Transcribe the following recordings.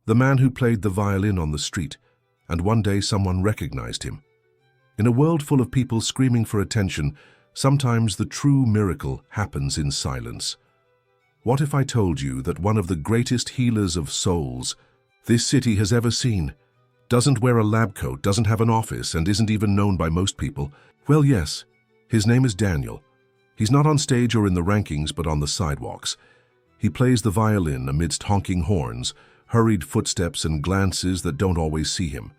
the man who played the violin on the street, and one day someone recognized him. In a world full of people screaming for attention, sometimes the true miracle happens in silence. What if I told you that one of the greatest healers of souls this city has ever seen doesn't wear a lab coat, doesn't have an office, and isn't even known by most people? Well, yes, his name is Daniel. He's not on stage or in the rankings, but on the sidewalks. He plays the violin amidst honking horns, hurried footsteps, and glances that don't always see him.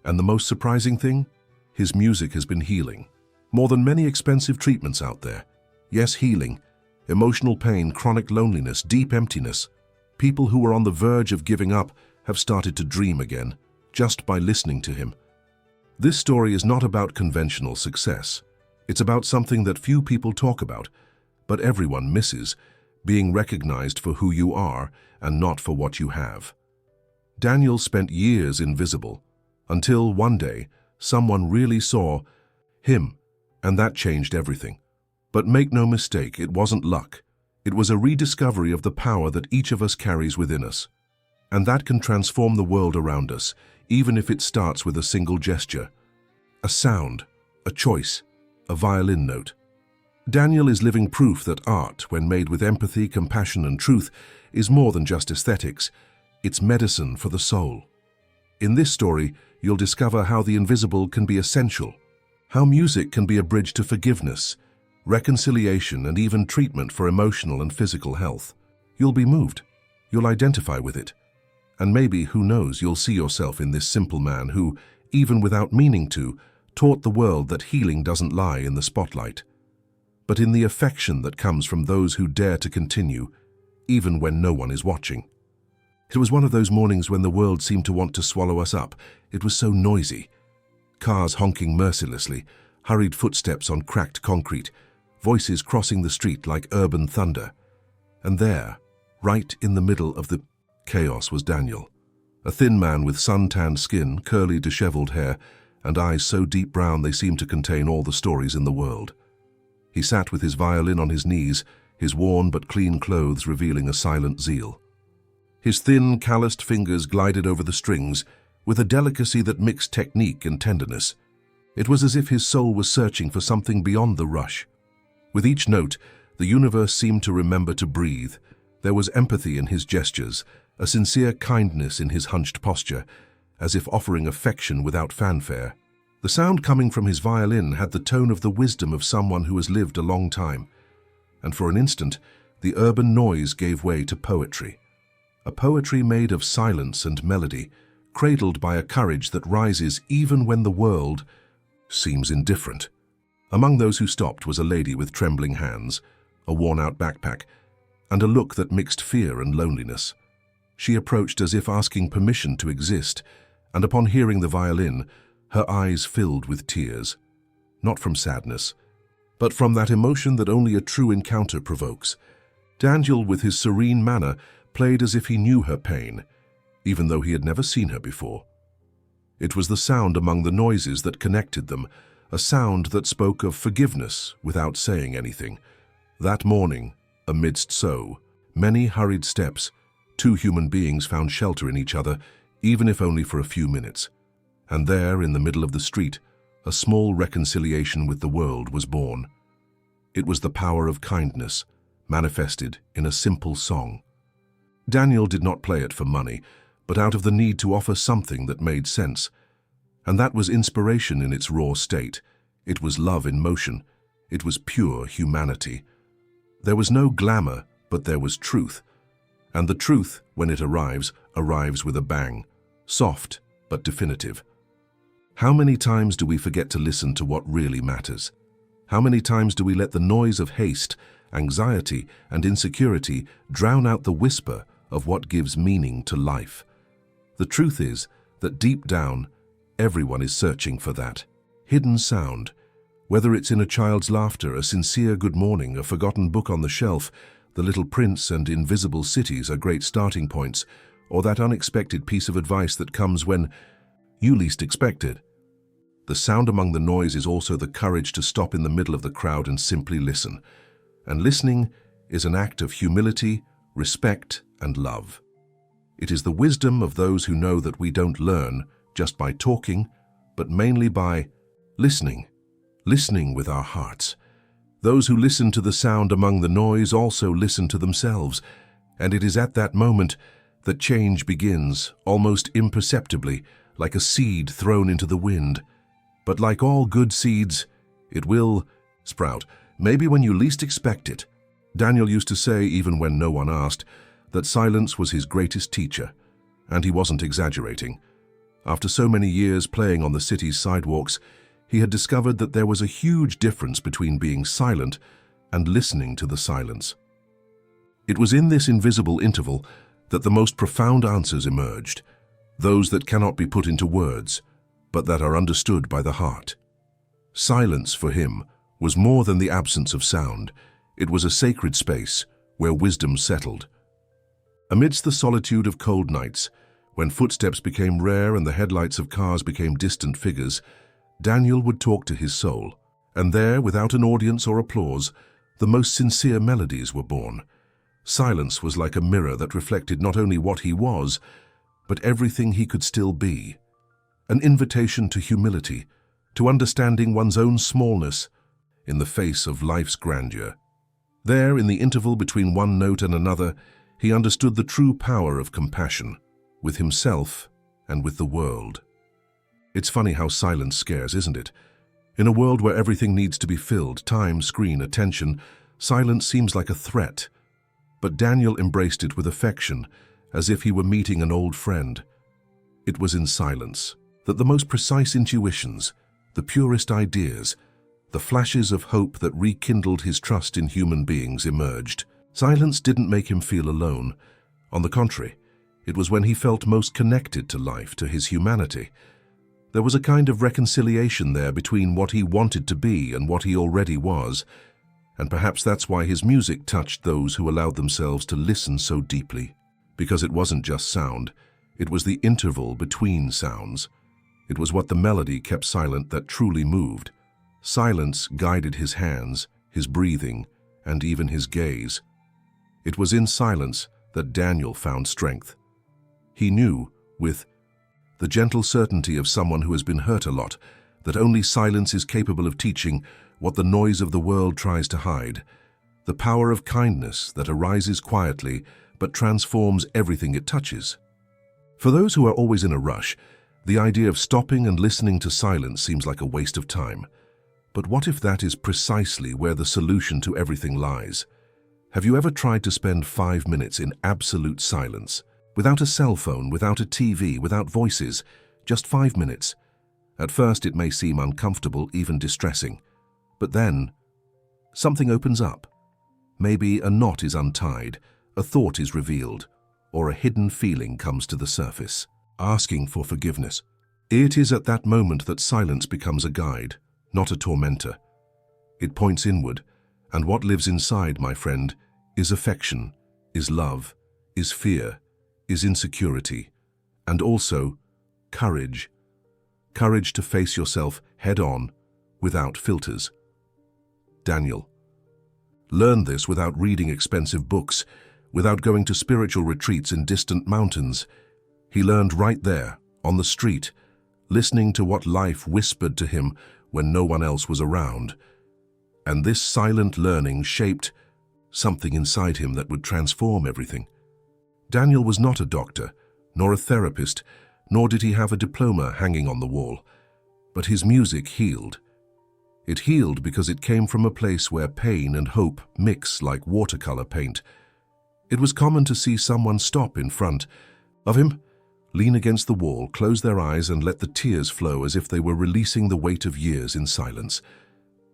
And the most surprising thing? His music has been healing. More than many expensive treatments out there. Yes, healing. Emotional pain, chronic loneliness, deep emptiness. People who were on the verge of giving up have started to dream again, just by listening to him. This story is not about conventional success. It's about something that few people talk about, but everyone misses, being recognized for who you are and not for what you have. Daniel spent years invisible, until one day, someone really saw him, and that changed everything. But make no mistake, it wasn't luck. It was a rediscovery of the power that each of us carries within us. And that can transform the world around us, even if it starts with a single gesture. A sound, a choice, a violin note. Daniel is living proof that art, when made with empathy, compassion, and truth, is more than just aesthetics. It's medicine for the soul. In this story, you'll discover how the invisible can be essential, how music can be a bridge to forgiveness, reconciliation, and even treatment for emotional and physical health. You'll be moved. You'll identify with it. And maybe, who knows, you'll see yourself in this simple man who, even without meaning to, taught the world that healing doesn't lie in the spotlight, but in the affection that comes from those who dare to continue, even when no one is watching. It was one of those mornings when the world seemed to want to swallow us up. It was so noisy. Cars honking mercilessly, hurried footsteps on cracked concrete, voices crossing the street like urban thunder. And there, right in the middle of the chaos, was Daniel, a thin man with sun-tanned skin, curly, disheveled hair, and eyes so deep brown they seemed to contain all the stories in the world. He sat with his violin on his knees, his worn but clean clothes revealing a silent zeal. His thin, calloused fingers glided over the strings with a delicacy that mixed technique and tenderness. It was as if his soul was searching for something beyond the rush. With each note, the universe seemed to remember to breathe. There was empathy in his gestures, a sincere kindness in his hunched posture, as if offering affection without fanfare. The sound coming from his violin had the tone of the wisdom of someone who has lived a long time. And for an instant, the urban noise gave way to poetry. A poetry made of silence and melody, cradled by a courage that rises even when the world seems indifferent. Among those who stopped was a lady with trembling hands, a worn-out backpack, and a look that mixed fear and loneliness. She approached as if asking permission to exist, and upon hearing the violin, her eyes filled with tears. Not from sadness, but from that emotion that only a true encounter provokes. Daniel, with his serene manner, played as if he knew her pain, even though he had never seen her before. It was the sound among the noises that connected them, a sound that spoke of forgiveness without saying anything. That morning, amidst so many hurried steps, two human beings found shelter in each other, even if only for a few minutes. And there, in the middle of the street, a small reconciliation with the world was born. It was the power of kindness, manifested in a simple song. Daniel did not play it for money, but out of the need to offer something that made sense. And that was inspiration in its raw state. It was love in motion. It was pure humanity. There was no glamour, but there was truth. And the truth, when it arrives with a bang, soft but definitive. How many times do we forget to listen to what really matters? How many times do we let the noise of haste, anxiety, and insecurity drown out the whisper of what gives meaning to life? The truth is that deep down, everyone is searching for that hidden sound. Whether it's in a child's laughter, a sincere good morning, a forgotten book on the shelf, The Little Prince and Invisible Cities are great starting points, or that unexpected piece of advice that comes when you least expect it. The sound among the noise is also the courage to stop in the middle of the crowd and simply listen. And listening is an act of humility, respect, and love. It is the wisdom of those who know that we don't learn just by talking, but mainly by listening with our hearts. Those who listen to the sound among the noise also listen to themselves, and it is at that moment that change begins, almost imperceptibly, like a seed thrown into the wind. But like all good seeds, it will sprout, maybe when you least expect it. Daniel used to say, even when no one asked, that silence was his greatest teacher, and he wasn't exaggerating. After so many years playing on the city's sidewalks, he had discovered that there was a huge difference between being silent and listening to the silence. It was in this invisible interval that the most profound answers emerged, those that cannot be put into words, but that are understood by the heart. Silence, for him, was more than the absence of sound. It was a sacred space where wisdom settled. Amidst the solitude of cold nights, when footsteps became rare and the headlights of cars became distant figures, Daniel would talk to his soul, and there, without an audience or applause, the most sincere melodies were born. Silence was like a mirror that reflected not only what he was, but everything he could still be. An invitation to humility, to understanding one's own smallness in the face of life's grandeur. There, in the interval between one note and another, he understood the true power of compassion, with himself and with the world. It's funny how silence scares, isn't it? In a world where everything needs to be filled, time, screen, attention, silence seems like a threat. But Daniel embraced it with affection, as if he were meeting an old friend. It was in silence that the most precise intuitions, the purest ideas, the flashes of hope that rekindled his trust in human beings emerged. Silence didn't make him feel alone. On the contrary, it was when he felt most connected to life, to his humanity. There was a kind of reconciliation there between what he wanted to be and what he already was, and perhaps that's why his music touched those who allowed themselves to listen so deeply. Because it wasn't just sound, it was the interval between sounds. It was what the melody kept silent that truly moved. Silence guided his hands, his breathing, and even his gaze. It was in silence that Daniel found strength. He knew, with the gentle certainty of someone who has been hurt a lot, that only silence is capable of teaching what the noise of the world tries to hide. The power of kindness that arises quietly but transforms everything it touches. For those who are always in a rush, the idea of stopping and listening to silence seems like a waste of time. But what if that is precisely where the solution to everything lies? Have you ever tried to spend 5 minutes in absolute silence? Without a cell phone, without a TV, without voices, just 5 minutes. At first it may seem uncomfortable, even distressing. But then, something opens up. Maybe a knot is untied, a thought is revealed, or a hidden feeling comes to the surface, asking for forgiveness. It is at that moment that silence becomes a guide, not a tormentor. It points inward, and what lives inside, my friend, is affection, is love, is fear, is insecurity, and also courage. Courage to face yourself head-on, without filters. Daniel learned this without reading expensive books, without going to spiritual retreats in distant mountains. He learned right there, on the street, listening to what life whispered to him when no one else was around. And this silent learning shaped something inside him that would transform everything. Daniel was not a doctor, nor a therapist, nor did he have a diploma hanging on the wall. But his music healed. It healed because it came from a place where pain and hope mix like watercolor paint. It was common to see someone stop in front of him, lean against the wall, close their eyes and let the tears flow as if they were releasing the weight of years in silence.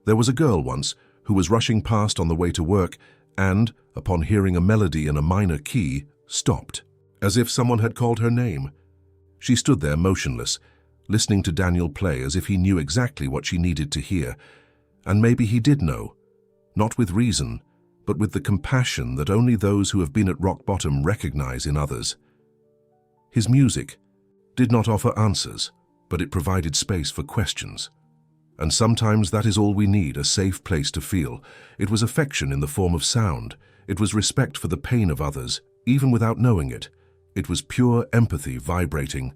There was a girl once who was rushing past on the way to work and, upon hearing a melody in a minor key, stopped, as if someone had called her name. She stood there motionless, listening to Daniel play as if he knew exactly what she needed to hear. And maybe he did know, not with reason, but with the compassion that only those who have been at rock bottom recognize in others. His music did not offer answers, but it provided space for questions. And sometimes that is all we need, a safe place to feel. It was affection in the form of sound. It was respect for the pain of others, even without knowing it. It was pure empathy vibrating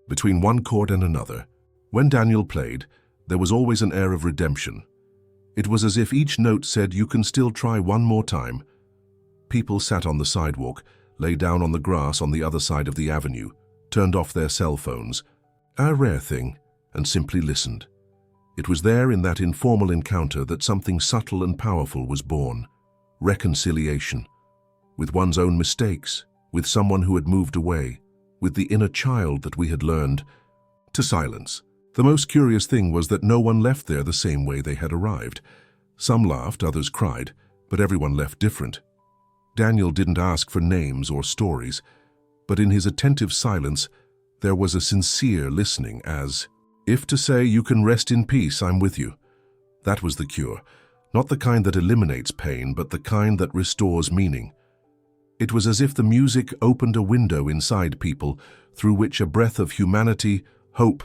between one chord and another. When Daniel played, there was always an air of redemption. It was as if each note said, "You can still try one more time." People sat on the sidewalk, lay down on the grass on the other side of the avenue, turned off their cell phones, a rare thing, and simply listened. It was there in that informal encounter that something subtle and powerful was born. Reconciliation. With one's own mistakes, with someone who had moved away, with the inner child that we had learned to silence. The most curious thing was that no one left there the same way they had arrived. Some laughed, others cried, but everyone left different. Daniel didn't ask for names or stories, but in his attentive silence, there was a sincere listening, as if to say, "You can rest in peace, I'm with you." That was the cure, not the kind that eliminates pain, but the kind that restores meaning. It was as if the music opened a window inside people through which a breath of humanity, hope,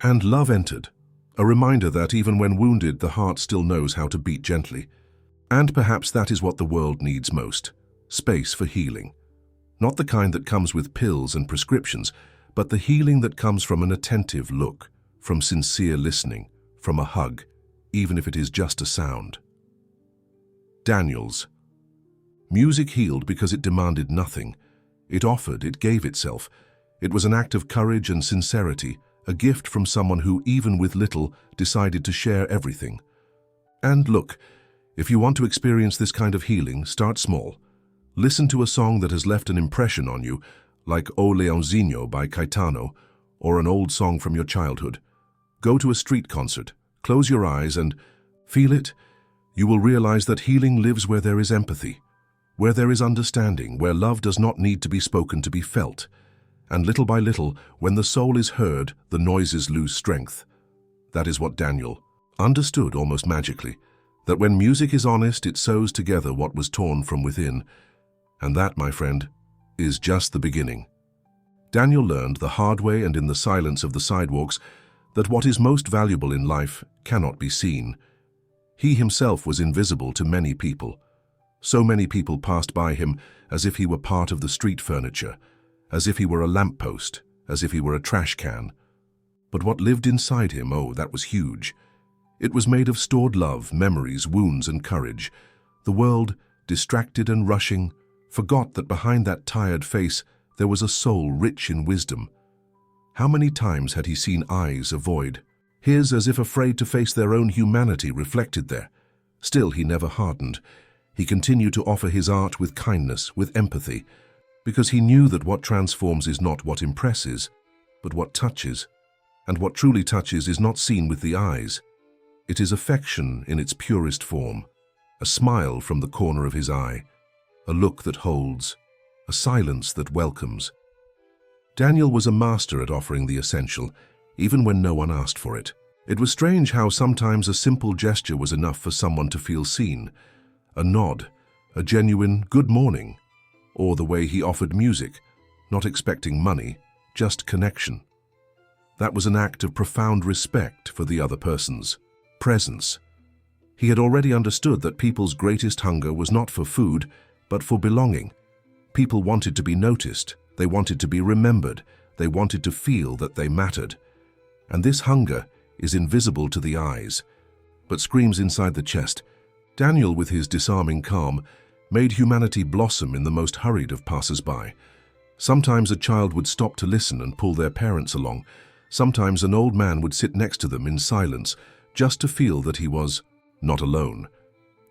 and love entered, a reminder that even when wounded, the heart still knows how to beat gently. And perhaps that is what the world needs most: space for healing. Not the kind that comes with pills and prescriptions, but the healing that comes from an attentive look, from sincere listening, from a hug, even if it is just a sound. Daniel's music healed because it demanded nothing. It offered, it gave itself. It was an act of courage and sincerity, a gift from someone who, even with little, decided to share everything. And look, if you want to experience this kind of healing, start small. Listen to a song that has left an impression on you, like O Leonzinho by Caetano, or an old song from your childhood. Go to a street concert, close your eyes and feel it. You will realize that healing lives where there is empathy, where there is understanding, where love does not need to be spoken to be felt. And little by little, when the soul is heard, the noises lose strength. That is what Daniel understood almost magically, that when music is honest, it sews together what was torn from within. And that, my friend, is just the beginning. Daniel learned the hard way and in the silence of the sidewalks that what is most valuable in life cannot be seen. He himself was invisible to many people. So many people passed by him as if he were part of the street furniture, as if he were a lamppost, as if he were a trash can. But what lived inside him, oh, that was huge. It was made of stored love, memories, wounds, and courage. The world, distracted and rushing, forgot that behind that tired face there was a soul rich in wisdom. How many times had he seen eyes avoid his as if afraid to face their own humanity reflected there? Still, he never hardened. He continued to offer his art with kindness, with empathy, because he knew that what transforms is not what impresses, but what touches. And what truly touches is not seen with the eyes. It is affection in its purest form, a smile from the corner of his eye, a look that holds, a silence that welcomes. Daniel was a master at offering the essential, even when no one asked for it. It was strange how sometimes a simple gesture was enough for someone to feel seen. A nod, a genuine "good morning," or the way he offered music, not expecting money, just connection. That was an act of profound respect for the other person's presence. He had already understood that people's greatest hunger was not for food, but for belonging. People wanted to be noticed, they wanted to be remembered, they wanted to feel that they mattered. And this hunger is invisible to the eyes, but screams inside the chest. Daniel, with his disarming calm, made humanity blossom in the most hurried of passers-by. Sometimes a child would stop to listen and pull their parents along. Sometimes an old man would sit next to them in silence, just to feel that he was not alone.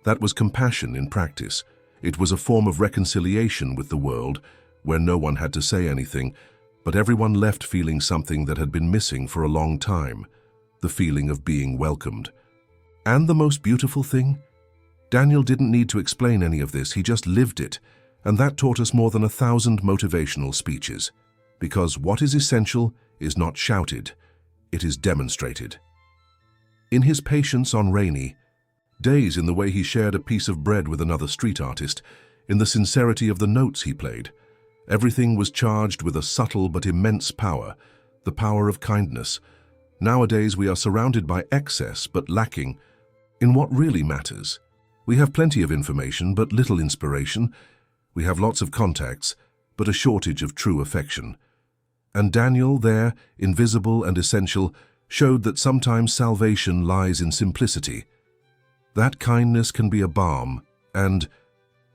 That was compassion in practice. It was a form of reconciliation with the world, where no one had to say anything, but everyone left feeling something that had been missing for a long time, the feeling of being welcomed. And the most beautiful thing? Daniel didn't need to explain any of this, he just lived it, and that taught us more than 1,000 motivational speeches. Because what is essential is not shouted, it is demonstrated. In his patience on rainy days, in the way he shared a piece of bread with another street artist, in the sincerity of the notes he played, everything was charged with a subtle but immense power, the power of kindness. Nowadays we are surrounded by excess but lacking in what really matters. We have plenty of information but little inspiration. We have lots of contacts but a shortage of true affection. And Daniel, there, invisible and essential, showed that sometimes salvation lies in simplicity. That kindness can be a balm, and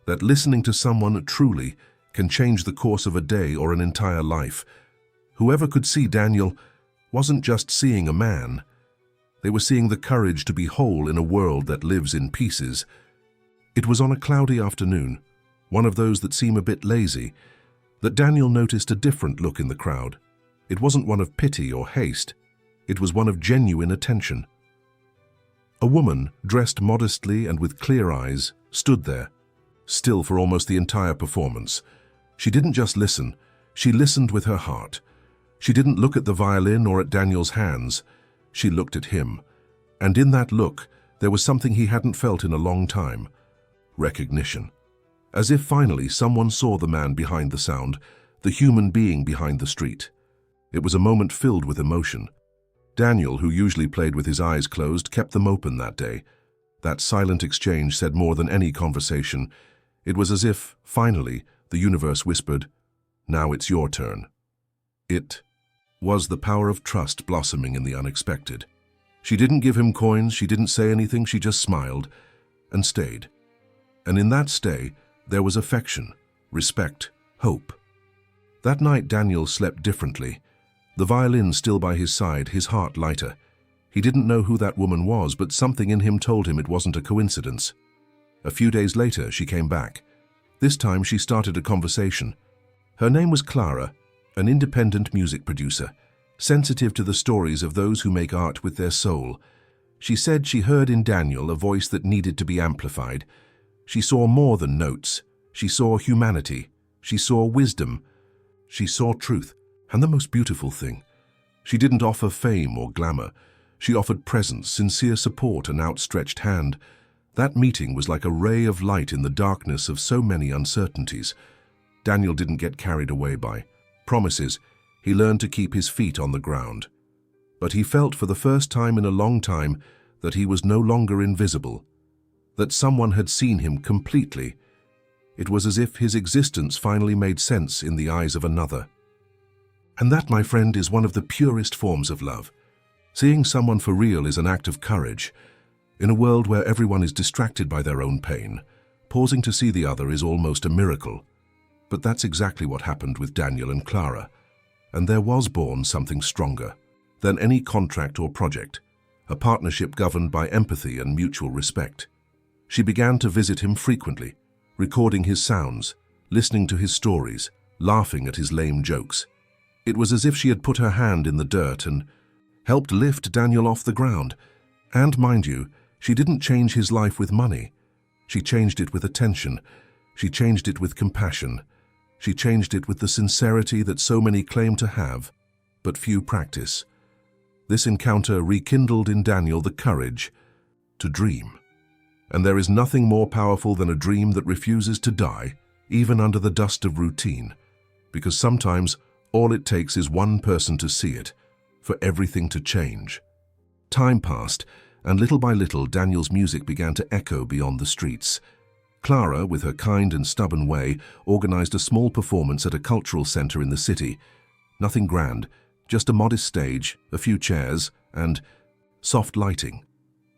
that listening to someone truly can change the course of a day or an entire life. Whoever could see Daniel wasn't just seeing a man. They were seeing the courage to be whole in a world that lives in pieces. It was on a cloudy afternoon, one of those that seem a bit lazy, that Daniel noticed a different look in the crowd. It wasn't one of pity or haste. It was one of genuine attention. A woman, dressed modestly and with clear eyes, stood there, still for almost the entire performance. She didn't just listen, she listened with her heart. She didn't look at the violin or at Daniel's hands. She looked at him, and in that look, there was something he hadn't felt in a long time: recognition. As if finally someone saw the man behind the sound, the human being behind the street. It was a moment filled with emotion. Daniel, who usually played with his eyes closed, kept them open that day. That silent exchange said more than any conversation. It was as if, finally, the universe whispered, "Now it's your turn." It was the power of trust blossoming in the unexpected. She didn't give him coins, she didn't say anything, she just smiled and stayed. And in that stay, there was affection, respect, hope. That night Daniel slept differently. The violin still by his side, his heart lighter. He didn't know who that woman was, but something in him told him it wasn't a coincidence. A few days later, she came back. This time she started a conversation. Her name was Clara, an independent music producer, sensitive to the stories of those who make art with their soul. She said she heard in Daniel a voice that needed to be amplified. She saw more than notes. She saw humanity. She saw wisdom. She saw truth. And the most beautiful thing, she didn't offer fame or glamour. She offered presence, sincere support, an outstretched hand. That meeting was like a ray of light in the darkness of so many uncertainties. Daniel didn't get carried away by promises. He learned to keep his feet on the ground. But he felt for the first time in a long time that he was no longer invisible, that someone had seen him completely. It was as if his existence finally made sense in the eyes of another. And that, my friend, is one of the purest forms of love. Seeing someone for real is an act of courage. In a world where everyone is distracted by their own pain, pausing to see the other is almost a miracle. But that's exactly what happened with Daniel and Clara. And there was born something stronger than any contract or project, a partnership governed by empathy and mutual respect. She began to visit him frequently, recording his sounds, listening to his stories, laughing at his lame jokes. It was as if she had put her hand in the dirt and helped lift Daniel off the ground. And mind you, she didn't change his life with money. She changed it with attention. She changed it with compassion. She changed it with the sincerity that so many claim to have, but few practice. This encounter rekindled in Daniel the courage to dream. And there is nothing more powerful than a dream that refuses to die, even under the dust of routine, because sometimes all it takes is one person to see it, for everything to change. Time passed, and little by little Daniel's music began to echo beyond the streets. Clara, with her kind and stubborn way, organized a small performance at a cultural center in the city. Nothing grand, just a modest stage, a few chairs, and soft lighting.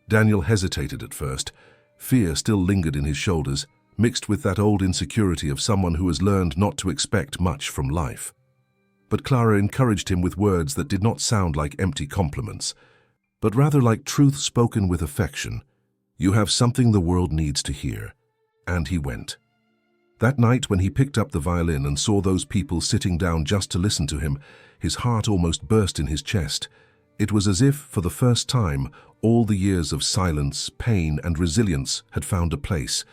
Daniel hesitated at first. Fear still lingered in his shoulders, mixed with that old insecurity of someone who has learned not to expect much from life. But Clara encouraged him with words that did not sound like empty compliments, but rather like truth spoken with affection. "You have something the world needs to hear." And he went. That night, when he picked up the violin and saw those people sitting down just to listen to him, his heart almost burst in his chest. It was as if, for the first time, all the years of silence, pain, and resilience had found a place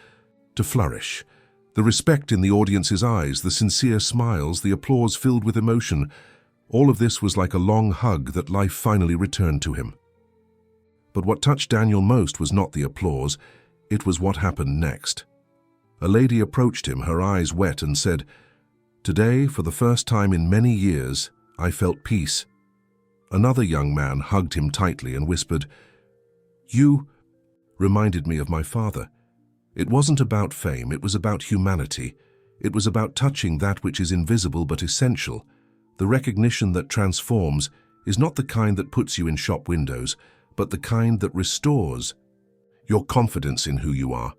to flourish. The respect in the audience's eyes, the sincere smiles, the applause filled with emotion, all of this was like a long hug that life finally returned to him. But what touched Daniel most was not the applause, it was what happened next. A lady approached him, her eyes wet, and said, "Today, for the first time in many years, I felt peace." Another young man hugged him tightly and whispered, "You reminded me of my father." It wasn't about fame, it was about humanity. It was about touching that which is invisible but essential. The recognition that transforms is not the kind that puts you in shop windows, but the kind that restores your confidence in who you are.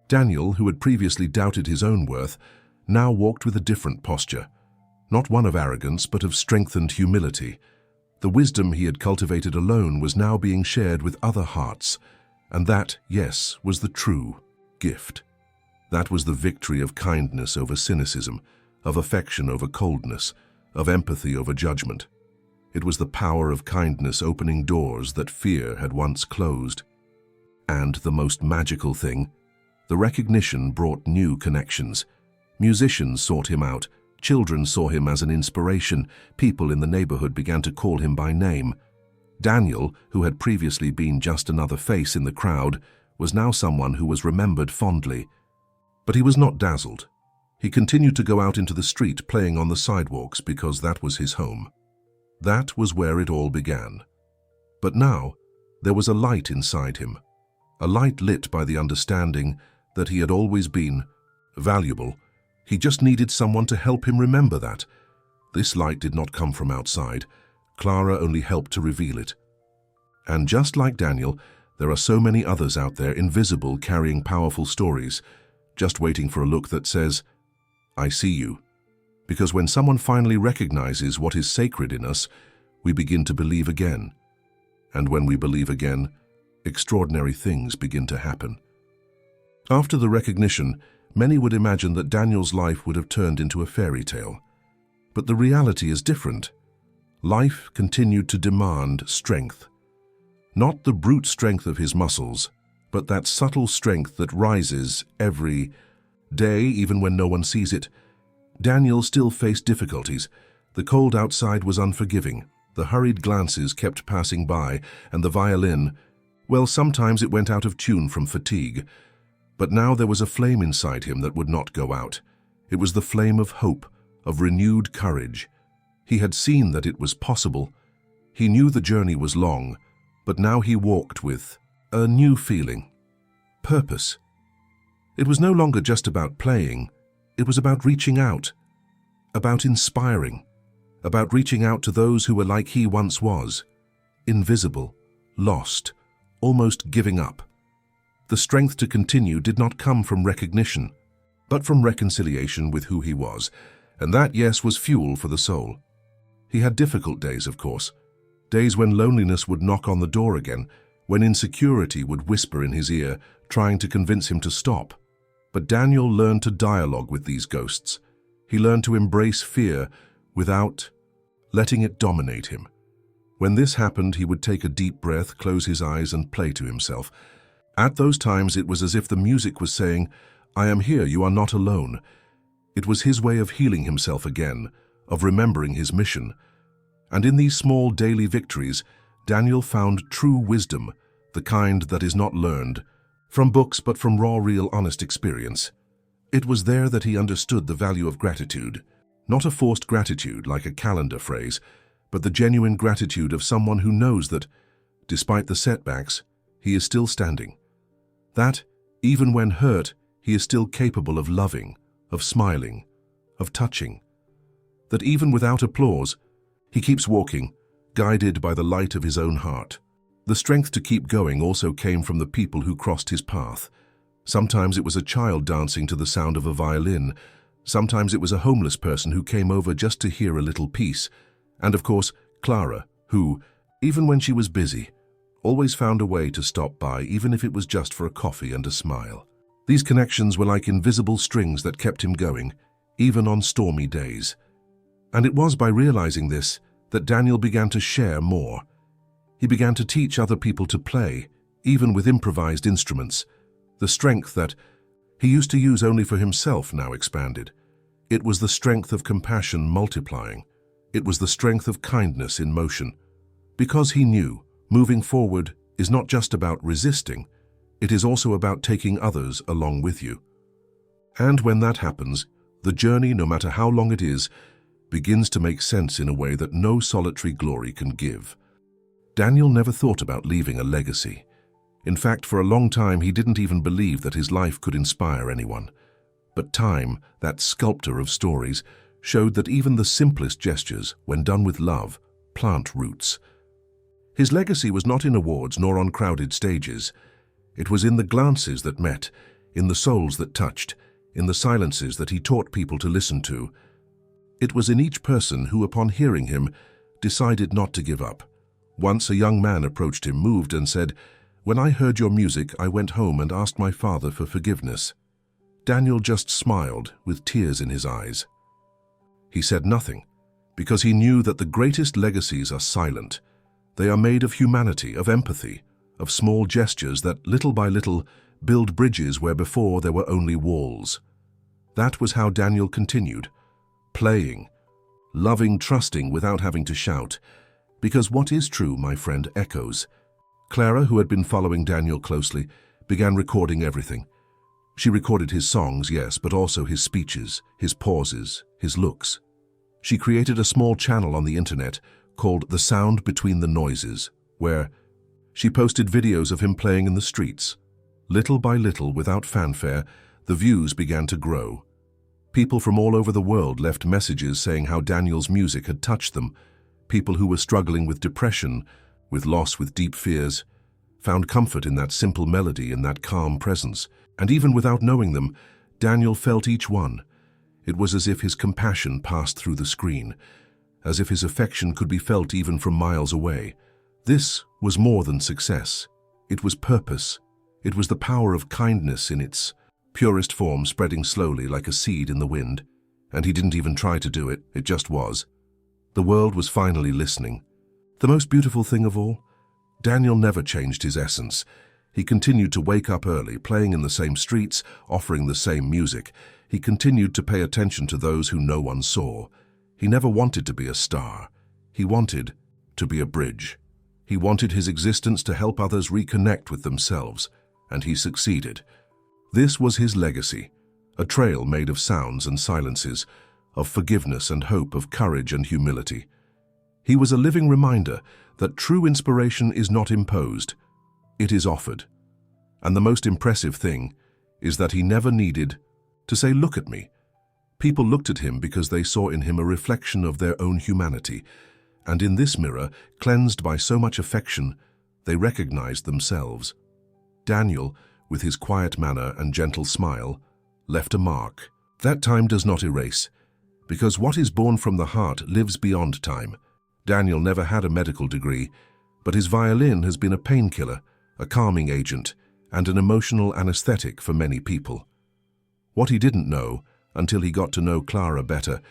Daniel, who had previously doubted his own worth, now walked with a different posture, not one of arrogance, but of strengthened humility. The wisdom he had cultivated alone was now being shared with other hearts, and that, yes, was the true gift. That was the victory of kindness over cynicism, of affection over coldness, of empathy over judgment. It was the power of kindness opening doors that fear had once closed. And the most magical thing, the recognition brought new connections. Musicians sought him out, children saw him as an inspiration, people in the neighborhood began to call him by name. Daniel, who had previously been just another face in the crowd, was now someone who was remembered fondly. But he was not dazzled. He continued to go out into the street playing on the sidewalks because that was his home. That was where it all began. But now, there was a light inside him, a light lit by the understanding that he had always been valuable. He just needed someone to help him remember that. This light did not come from outside. Clara only helped to reveal it. And just like Daniel, there are so many others out there, invisible, carrying powerful stories, just waiting for a look that says, "I see you." Because when someone finally recognizes what is sacred in us, we begin to believe again. And when we believe again, extraordinary things begin to happen. After the recognition, many would imagine that Daniel's life would have turned into a fairy tale. But the reality is different. Life continued to demand strength. Not the brute strength of his muscles, but that subtle strength that rises every day, even when no one sees it. Daniel still faced difficulties. The cold outside was unforgiving. The hurried glances kept passing by, and the violin, well, sometimes it went out of tune from fatigue. But now there was a flame inside him that would not go out. It was the flame of hope, of renewed courage. He had seen that it was possible. He knew the journey was long, but now he walked with a new feeling, purpose. It was no longer just about playing. It was about reaching out, about inspiring, about reaching out to those who were like he once was, invisible, lost, almost giving up. The strength to continue did not come from recognition, but from reconciliation with who he was, and that, yes, was fuel for the soul. He had difficult days, of course, days when loneliness would knock on the door again, when insecurity would whisper in his ear, trying to convince him to stop. But Daniel learned to dialogue with these ghosts. He learned to embrace fear without letting it dominate him. When this happened, he would take a deep breath, close his eyes, and play to himself. At those times, it was as if the music was saying, "I am here, you are not alone." It was his way of healing himself again, of remembering his mission. And in these small daily victories, Daniel found true wisdom, the kind that is not learned from books but from raw, real, honest experience. It was there that he understood the value of gratitude, not a forced gratitude like a calendar phrase, but the genuine gratitude of someone who knows that, despite the setbacks, he is still standing. That, even when hurt, he is still capable of loving, of smiling, of touching. That even without applause, he keeps walking, guided by the light of his own heart. The strength to keep going also came from the people who crossed his path. Sometimes it was a child dancing to the sound of a violin. Sometimes it was a homeless person who came over just to hear a little piece. And of course, Clara, who, even when she was busy, always found a way to stop by, even if it was just for a coffee and a smile. These connections were like invisible strings that kept him going, even on stormy days. And it was by realizing this that Daniel began to share more. He began to teach other people to play, even with improvised instruments. The strength that he used to use only for himself now expanded. It was the strength of compassion multiplying. It was the strength of kindness in motion. Because he knew, moving forward is not just about resisting, it is also about taking others along with you. And when that happens, the journey, no matter how long it is, begins to make sense in a way that no solitary glory can give. Daniel never thought about leaving a legacy. In fact, for a long time, he didn't even believe that his life could inspire anyone. But time, that sculptor of stories, showed that even the simplest gestures, when done with love, plant roots. His legacy was not in awards nor on crowded stages. It was in the glances that met, in the souls that touched, in the silences that he taught people to listen to. It was in each person who, upon hearing him, decided not to give up. Once a young man approached him, moved, and said, "When I heard your music, I went home and asked my father for forgiveness." Daniel just smiled, with tears in his eyes. He said nothing, because he knew that the greatest legacies are silent. They are made of humanity, of empathy, of small gestures that, little by little, build bridges where before there were only walls. That was how Daniel continued, playing, loving, trusting without having to shout. Because what is true, my friend, echoes. Clara, who had been following Daniel closely, began recording everything. She recorded his songs, yes, but also his speeches, his pauses, his looks. She created a small channel on the internet called The Sound Between the Noises, where she posted videos of him playing in the streets. Little by little, without fanfare, the views began to grow. People from all over the world left messages saying how Daniel's music had touched them. People who were struggling with depression, with loss, with deep fears, found comfort in that simple melody, in that calm presence. And even without knowing them, Daniel felt each one. It was as if his compassion passed through the screen, as if his affection could be felt even from miles away. This was more than success. It was purpose. It was the power of kindness in its purest form, spreading slowly like a seed in the wind. And he didn't even try to do it, it just was. The world was finally listening. The most beautiful thing of all? Daniel never changed his essence. He continued to wake up early, playing in the same streets, offering the same music. He continued to pay attention to those who no one saw. He never wanted to be a star. He wanted to be a bridge. He wanted his existence to help others reconnect with themselves, and he succeeded. This was his legacy, a trail made of sounds and silences, of forgiveness and hope, of courage and humility. He was a living reminder that true inspiration is not imposed, it is offered. And the most impressive thing is that he never needed to say, "Look at me." People looked at him because they saw in him a reflection of their own humanity, and in this mirror, cleansed by so much affection, they recognized themselves. Daniel, with his quiet manner and gentle smile, left a mark. That time does not erase, because what is born from the heart lives beyond time. Daniel never had a medical degree, but his violin has been a painkiller, a calming agent, and an emotional anesthetic for many people. What he didn't know, until he got to know Clara better,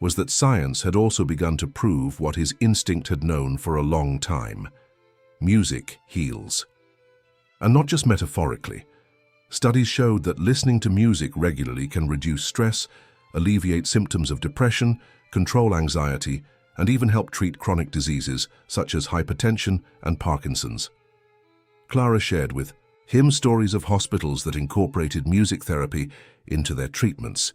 was that science had also begun to prove what his instinct had known for a long time. Music heals. And not just metaphorically. Studies showed that listening to music regularly can reduce stress, alleviate symptoms of depression, control anxiety, and even help treat chronic diseases such as hypertension and Parkinson's. Clara shared with him stories of hospitals that incorporated music therapy into their treatments,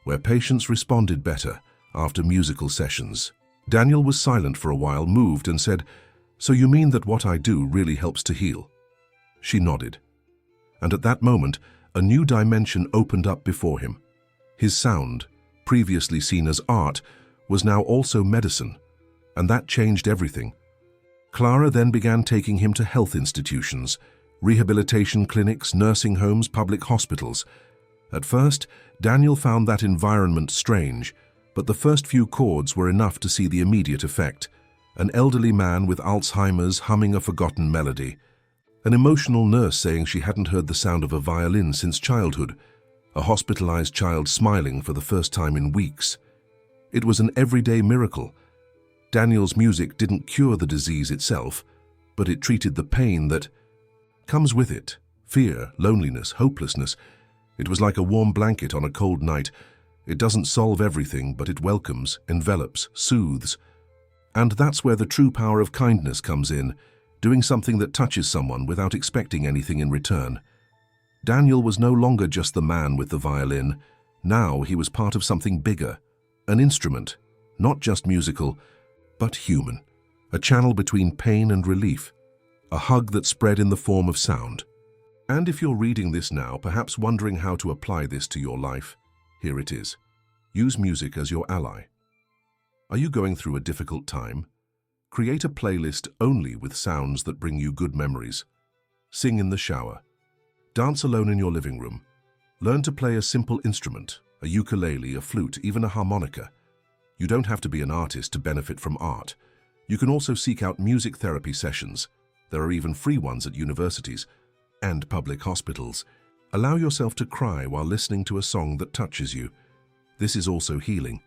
where patients responded better after musical sessions. Daniel was silent for a while, moved, and said, "So you mean that what I do really helps to heal?" She nodded. And at that moment, a new dimension opened up before him. His sound, previously seen as art, was now also medicine, and that changed everything. Clara then began taking him to health institutions, rehabilitation clinics, nursing homes, public hospitals. At first, Daniel found that environment strange, but the first few chords were enough to see the immediate effect. An elderly man with Alzheimer's humming a forgotten melody. An emotional nurse saying she hadn't heard the sound of a violin since childhood. A hospitalized child smiling for the first time in weeks. It was an everyday miracle. Daniel's music didn't cure the disease itself, but it treated the pain that comes with it. Fear, loneliness, hopelessness. It was like a warm blanket on a cold night. It doesn't solve everything, but it welcomes, envelops, soothes. And that's where the true power of kindness comes in, doing something that touches someone without expecting anything in return. Daniel was no longer just the man with the violin. Now he was part of something bigger, an instrument, not just musical, but human, a channel between pain and relief, a hug that spread in the form of sound. And if you're reading this now, perhaps wondering how to apply this to your life, Here it is. Use music as your ally. Are you going through a difficult time? Create a playlist only with sounds that bring you good memories. Sing in the shower. Dance alone in your living room. Learn to play a simple instrument, a ukulele, a flute, even a harmonica. You don't have to be an artist to benefit from art. You can also seek out music therapy sessions. There are even free ones at universities and public hospitals. Allow yourself to cry while listening to a song that touches you. This is also healing.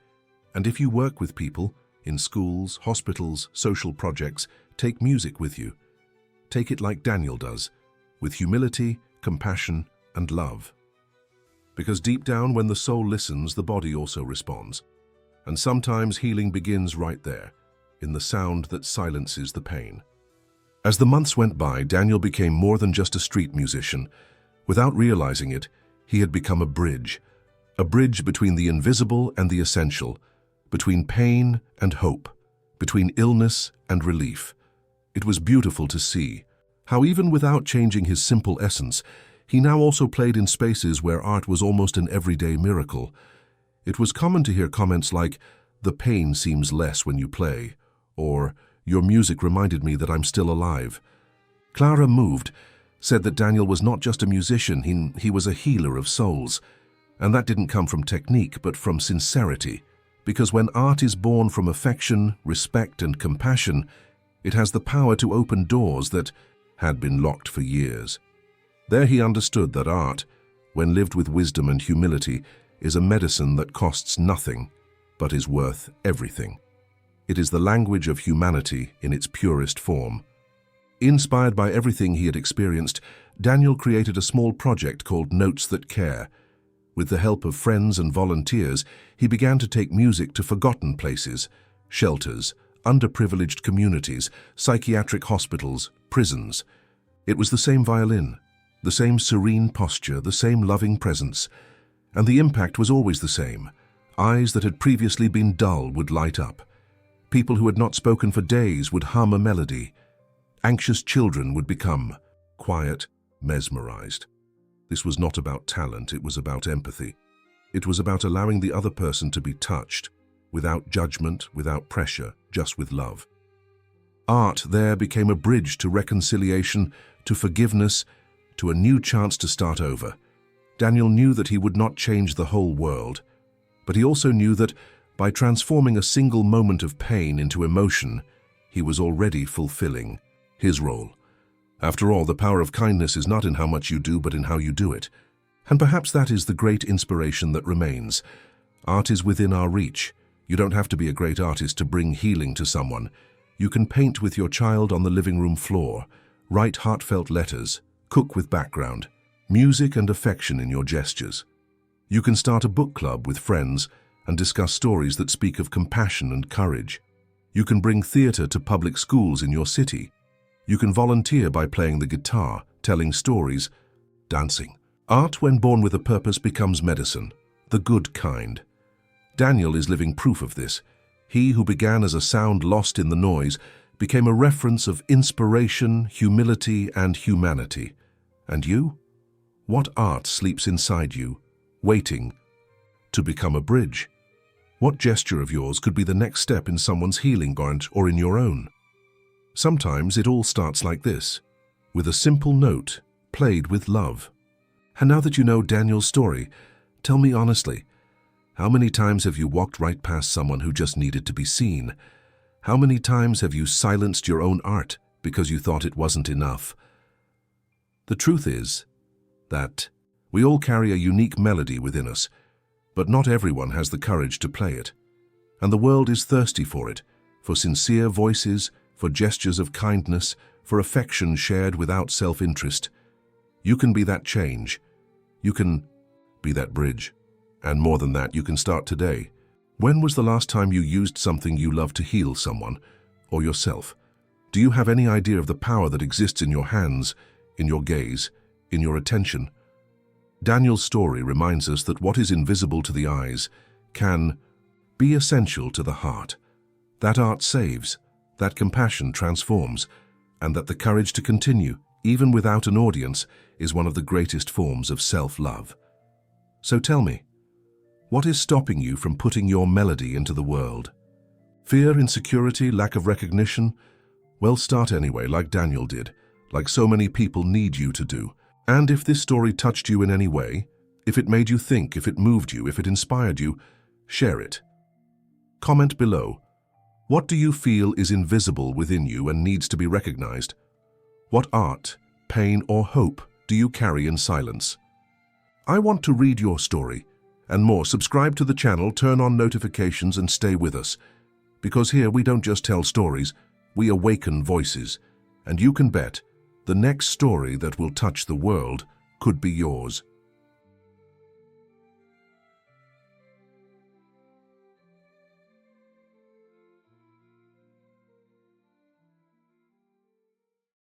And if you work with people, in schools, hospitals, social projects, take music with you. Take it like Daniel does, with humility, compassion, and love. Because deep down, when the soul listens, the body also responds. And sometimes healing begins right there, in the sound that silences the pain. As the months went by, Daniel became more than just a street musician. Without realizing it, he had become a bridge between the invisible and the essential, between pain and hope, between illness and relief. It was beautiful to see how even without changing his simple essence, he now also played in spaces where art was almost an everyday miracle. It was common to hear comments like, "The pain seems less when you play," or "Your music reminded me that I'm still alive." Clara, moved, said that Daniel was not just a musician, he was a healer of souls. And that didn't come from technique, but from sincerity. Because when art is born from affection, respect, and compassion, it has the power to open doors that had been locked for years. There he understood that art, when lived with wisdom and humility, is a medicine that costs nothing, but is worth everything. It is the language of humanity in its purest form. Inspired by everything he had experienced, Daniel created a small project called Notes That Care. With the help of friends and volunteers, he began to take music to forgotten places, shelters, underprivileged communities, psychiatric hospitals, prisons. It was the same violin, the same serene posture, the same loving presence. And the impact was always the same. Eyes that had previously been dull would light up. People who had not spoken for days would hum a melody. Anxious children would become quiet, mesmerized. This was not about talent, it was about empathy. It was about allowing the other person to be touched, without judgment, without pressure, just with love. Art there became a bridge to reconciliation, to forgiveness, to a new chance to start over. Daniel knew that he would not change the whole world, but he also knew that by transforming a single moment of pain into emotion, he was already fulfilling his role. After all, the power of kindness is not in how much you do, but in how you do it. And perhaps that is the great inspiration that remains. Art is within our reach. You don't have to be a great artist to bring healing to someone. You can paint with your child on the living room floor, write heartfelt letters, cook with background, music and affection in your gestures. You can start a book club with friends and discuss stories that speak of compassion and courage. You can bring theater to public schools in your city. You can volunteer by playing the guitar, telling stories, dancing. Art, when born with a purpose, becomes medicine, the good kind. Daniel is living proof of this. He who began as a sound lost in the noise became a reference of inspiration, humility, and humanity. And you? What art sleeps inside you, waiting to become a bridge? What gesture of yours could be the next step in someone's healing journey or in your own? Sometimes it all starts like this, with a simple note, played with love. And now that you know Daniel's story, tell me honestly, how many times have you walked right past someone who just needed to be seen? How many times have you silenced your own art because you thought it wasn't enough? The truth is that we all carry a unique melody within us, but not everyone has the courage to play it. And the world is thirsty for it, for sincere voices, for gestures of kindness, for affection shared without self-interest. You can be that change. You can be that bridge. And more than that, you can start today. When was the last time you used something you love to heal someone or yourself? Do you have any idea of the power that exists in your hands, in your gaze, in your attention? Daniel's story reminds us that what is invisible to the eyes can be essential to the heart. That art saves, that compassion transforms, and that the courage to continue, even without an audience, is one of the greatest forms of self-love. So tell me, What is stopping you from putting your melody into the world? Fear, insecurity, lack of recognition? Well, start anyway, like Daniel did, like so many people need you to do. And if this story touched you in any way, if it made you think, if it moved you, if it inspired you, share it. Comment below. What do you feel is invisible within you and needs to be recognized? What art, pain, or hope do you carry in silence? I want to read your story. And more, subscribe to the channel, turn on notifications, and stay with us. Because here we don't just tell stories, we awaken voices. And you can bet, the next story that will touch the world could be yours.